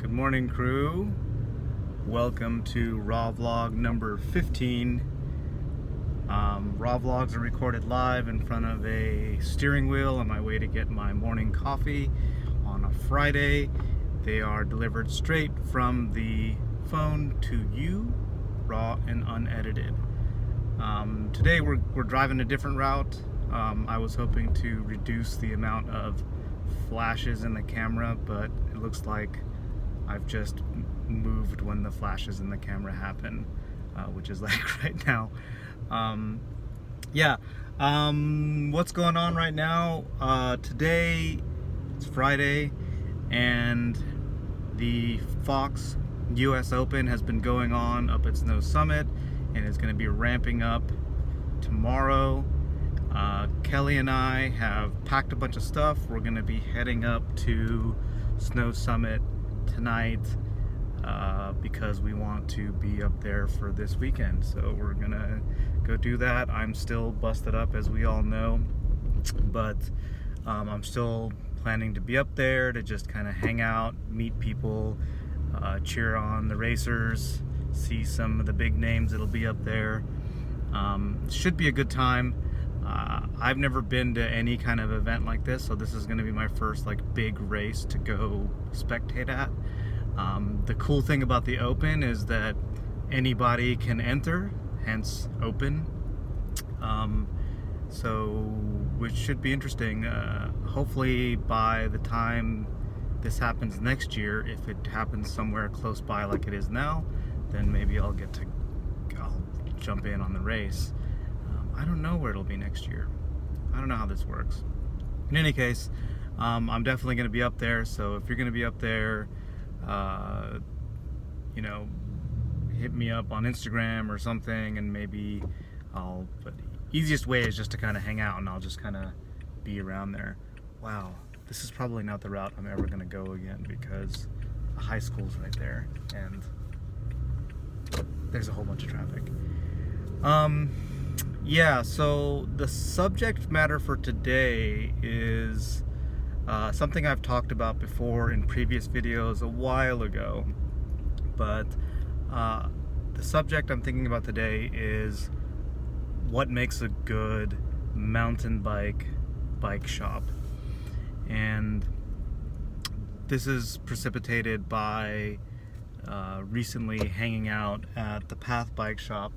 Good morning, crew. Welcome to Raw Vlog number 15. Raw Vlogs are recorded live in front of a steering wheel on my way to get my morning coffee on a Friday. They are delivered straight from the phone to you, raw and unedited. Today we're driving a different route. I was hoping to reduce the amount of flashes in the camera, but it looks like I've just moved when the flashes in the camera happen, which is like right now. What's going on right now? Today it's Friday, and the Fox US Open has been going on up at Snow Summit and is going to be ramping up tomorrow. Kelly and I have packed a bunch of stuff. We're going to be heading up to Snow Summit tonight because we want to be up there for this weekend. So we're going to go do that. I'm still busted up, as we all know, but I'm still planning to be up there to just kind of hang out, meet people, cheer on the racers, see some of the big names that'll be up there. Should be a good time. I've never been to any kind of event like this, so this is going to be my first like big race to go spectate at. The cool thing about the Open is that anybody can enter, hence Open. So which should be interesting. Hopefully by the time this happens next year, if it happens somewhere close by like it is now, then maybe I'll jump in on the race. I don't know where it'll be next year. I don't know how this works. In any case, I'm definitely going to be up there. So if you're going to be up there, hit me up on Instagram or something, and maybe but the easiest way is just to kind of hang out, and I'll just kind of be around there. Wow, this is probably not the route I'm ever going to go again, because the high school's right there, and there's a whole bunch of traffic. So the subject matter for today is something I've talked about before in previous videos a while ago, but the subject I'm thinking about today is what makes a good mountain bike shop. And this is precipitated by recently hanging out at the Path Bike Shop.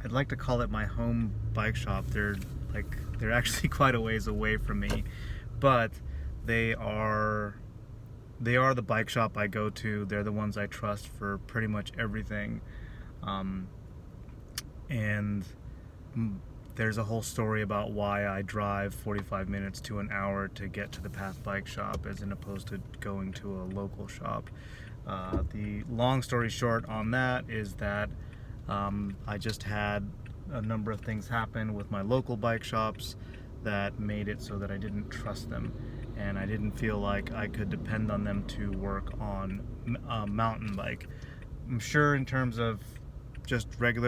I'd like to call it my home bike shop. They're actually quite a ways away from me, but they are the bike shop I go to. They're the ones I trust for pretty much everything. And there's a whole story about why I drive 45 minutes to an hour to get to the Path Bike Shop as opposed to going to a local shop. The long story short on that is that I just had a number of things happen with my local bike shops that made it so that I didn't trust them, and I didn't feel like I could depend on them to work on a mountain bike. I'm sure in terms of just with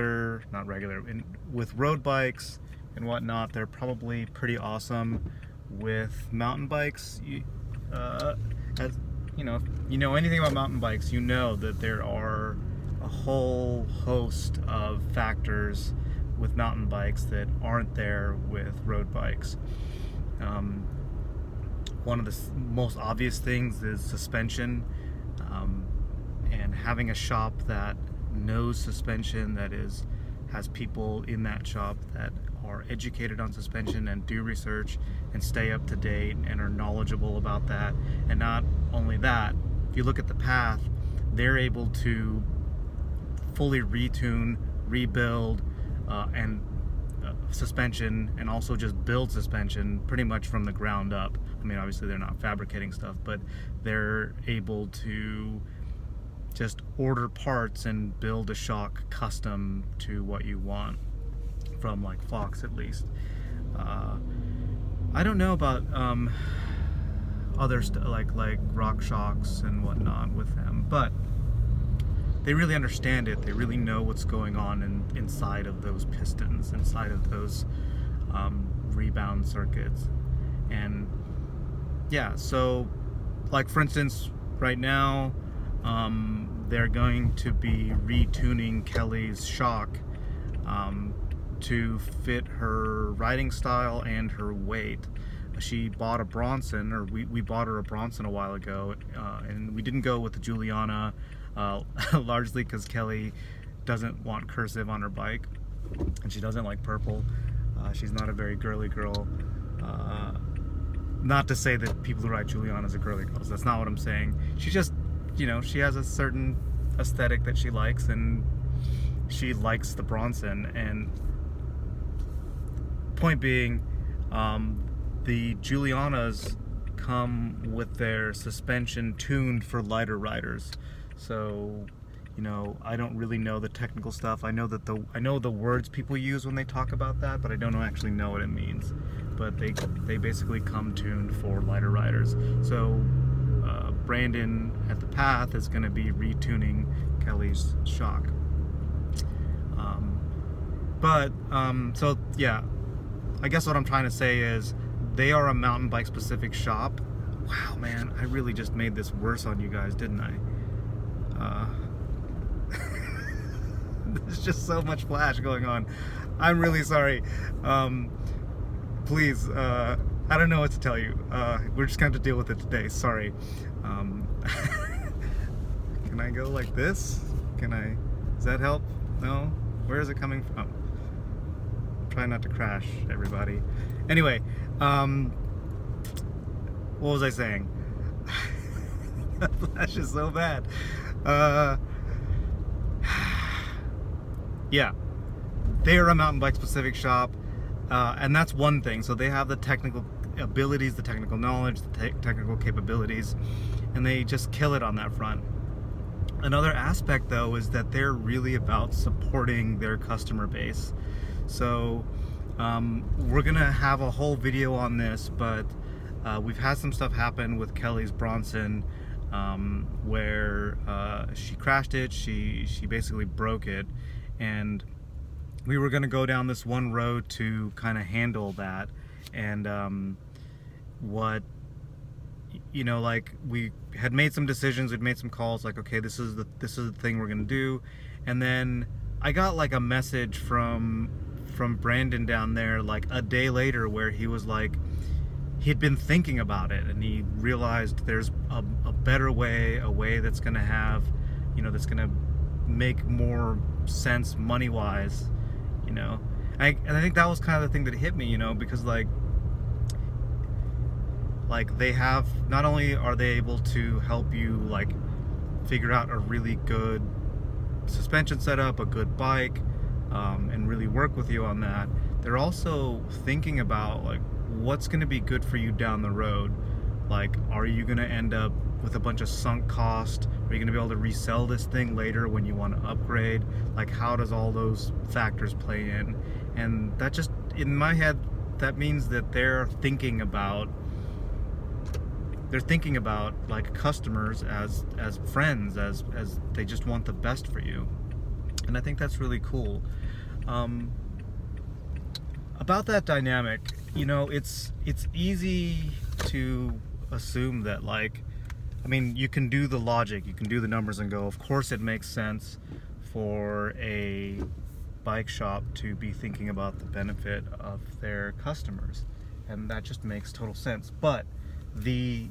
road bikes and whatnot, they're probably pretty awesome. With mountain bikes, if you know anything about mountain bikes, you know that there are a whole host of factors with mountain bikes that aren't there with road bikes. One of the most obvious things is suspension, and having a shop that knows suspension, that has people in that shop that are educated on suspension and do research and stay up to date and are knowledgeable about that. And not only that, if you look at the Path, they're able to fully retune, rebuild, and suspension, and also just build suspension pretty much from the ground up. I mean, obviously they're not fabricating stuff, but they're able to just order parts and build a shock custom to what you want, from like Fox at least. I don't know about other like rock shocks and whatnot with them, but they really understand it. They really know what's going on inside of those pistons, inside of those rebound circuits. And yeah, so like for instance, right now they're going to be retuning Kelly's shock to fit her riding style and her weight. She bought a Bronson, or we bought her a Bronson a while ago, and we didn't go with the Juliana, largely because Kelly doesn't want cursive on her bike, and she doesn't like purple. She's not a very girly girl. Not to say that people who ride Julianas are girly girls. That's not what I'm saying. She just, you know, she has a certain aesthetic that she likes, and she likes the Bronson. And point being, the Julianas come with their suspension tuned for lighter riders. So, you know, I don't really know the technical stuff. I know the words people use when they talk about that, but I don't actually know what it means. But they basically come tuned for lighter riders. So Brandon at the Path is going to be retuning Kelly's shock. So yeah, I guess what I'm trying to say is they are a mountain bike specific shop. Wow, man, I really just made this worse on you guys, didn't I? There's just so much flash going on. I'm really sorry. Please, I don't know what to tell you. We're just going to have to deal with it today. Sorry. Can I go like this? Does that help? No? Where is it coming from? Try not to crash, everybody. Anyway, what was I saying? That flash is so bad. Yeah, they are a mountain bike specific shop, and that's one thing. So they have the technical abilities, the technical knowledge, the technical capabilities, and they just kill it on that front. Another aspect, though, is that they're really about supporting their customer base. So we're gonna have a whole video on this, but we've had some stuff happen with Kelly's Bronson, where she crashed it. She basically broke it, and we were gonna go down this one road to kind of handle that. And what, you know, like, we had made some decisions, we'd made some calls, like, okay, this is the thing we're gonna do. And then I got like a message from Brandon down there like a day later, where he was like, he'd been thinking about it, and he realized there's a better way, a way that's gonna have, you know, that's gonna make more sense money wise, you know. And I think that was kind of the thing that hit me, you know, because like they have, not only are they able to help you like figure out a really good suspension setup, a good bike, and really work with you on that, they're also thinking about like what's going to be good for you down the road. Like, are you going to end up with a bunch of sunk cost? Are you going to be able to resell this thing later when you want to upgrade? Like, how does all those factors play in? And that just, in my head, that means that they're thinking about like customers as friends, as they just want the best for you. And I think that's really cool. About that dynamic, you know, it's easy to assume that, like, I mean, you can do the logic, you can do the numbers and go, of course it makes sense for a bike shop to be thinking about the benefit of their customers, and that just makes total sense. But the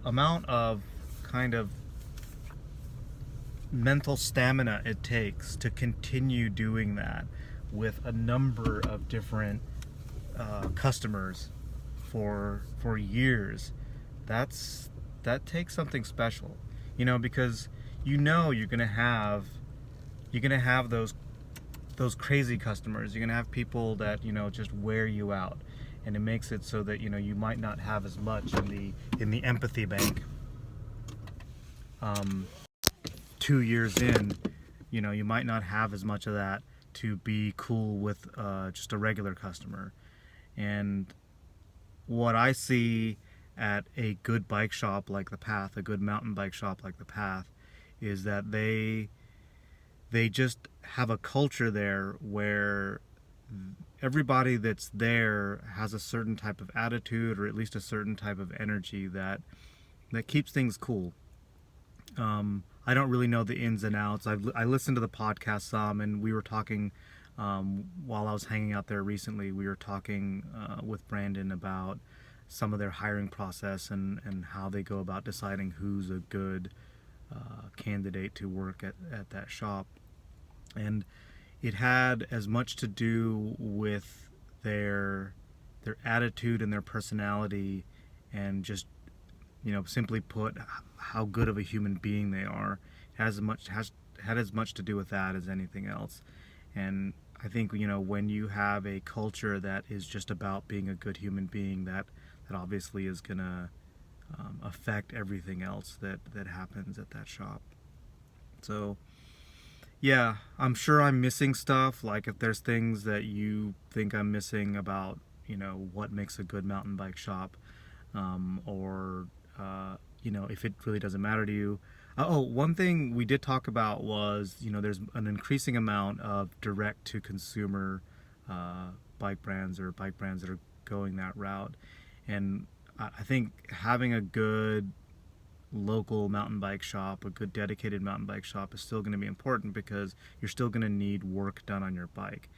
amount of kind of mental stamina it takes to continue doing that with a number of different customers for years, that takes something special, you know, because you know you're gonna have those crazy customers. You're gonna have people that, you know, just wear you out, and it makes it so that, you know, you might not have as much in the empathy bank 2 years in. You know, you might not have as much of that to be cool with just a regular customer. And what I see at a good bike shop like the Path, a good mountain bike shop like the Path, is that they just have a culture there where everybody that's there has a certain type of attitude, or at least a certain type of energy that keeps things cool. I don't really know the ins and outs. I listened to the podcast some, and we were talking while I was hanging out there recently. We were talking with Brandon about some of their hiring process and how they go about deciding who's a good candidate to work at that shop. And it had as much to do with their attitude and their personality, and just, simply put, how good of a human being they are. Has had as much to do with that as anything else. And I think, when you have a culture that is just about being a good human being, that obviously is gonna affect everything else that happens at that shop. So yeah, I'm sure I'm missing stuff. Like, if there's things that you think I'm missing about, what makes a good mountain bike shop, or if it really doesn't matter to you. Oh, one thing we did talk about was, there's an increasing amount of direct to consumer bike brands, or bike brands that are going that route. And I think having a good local mountain bike shop, a good dedicated mountain bike shop, is still going to be important, because you're still going to need work done on your bike.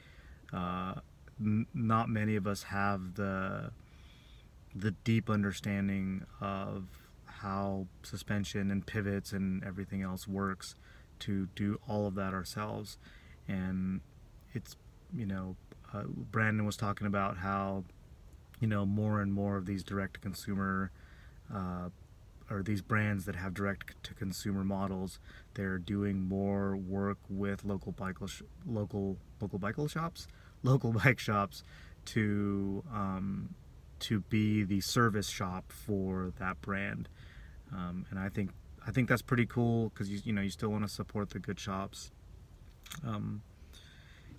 Not many of us have the deep understanding of how suspension and pivots and everything else works to do all of that ourselves. And it's, Brandon was talking about how, more and more of these direct to consumer or these brands that have direct to consumer models, they're doing more work with local local bike shops to be the service shop for that brand. And I think that's pretty cool, because you still want to support the good shops. Um,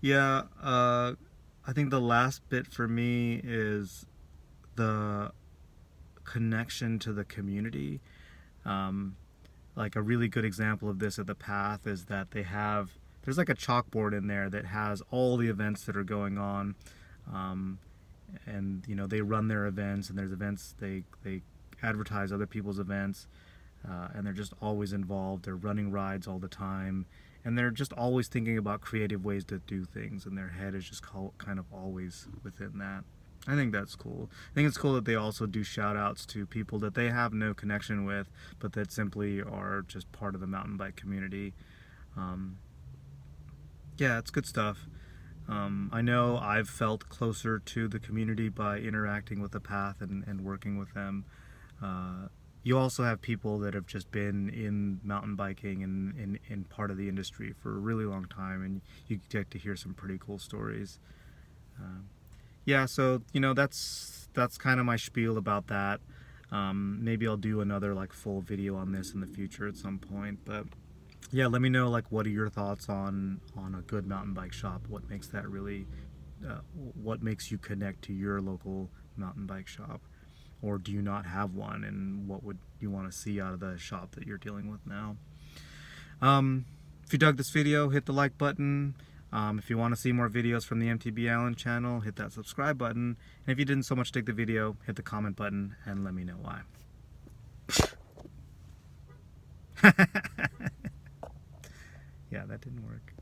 yeah, I think the last bit for me is the connection to the community. Um, like, a really good example of this at the Path is that there's like a chalkboard in there that has all the events that are going on. And they run their events, and there's events, they advertise other people's events, and they're just always involved. They're running rides all the time, and they're just always thinking about creative ways to do things, and their head is just kind of always within that. I think that's cool. I think it's cool that they also do shout outs to people that they have no connection with, but that simply are just part of the mountain bike community. Um, yeah, it's good stuff. I know I've felt closer to the community by interacting with the Path and working with them. You also have people that have just been in mountain biking and in part of the industry for a really long time, and you get to hear some pretty cool stories. Yeah, so that's kind of my spiel about that. Maybe I'll do another like full video on this in the future at some point, but yeah, let me know, like, what are your thoughts on a good mountain bike shop? What makes that really what makes you connect to your local mountain bike shop? Or do you not have one, and what would you want to see out of the shop that you're dealing with now? If you dug this video, hit the like button. If you want to see more videos from the MTB Allen channel, hit that subscribe button. And if you didn't so much dig the video, hit the comment button and let me know why. Yeah, that didn't work.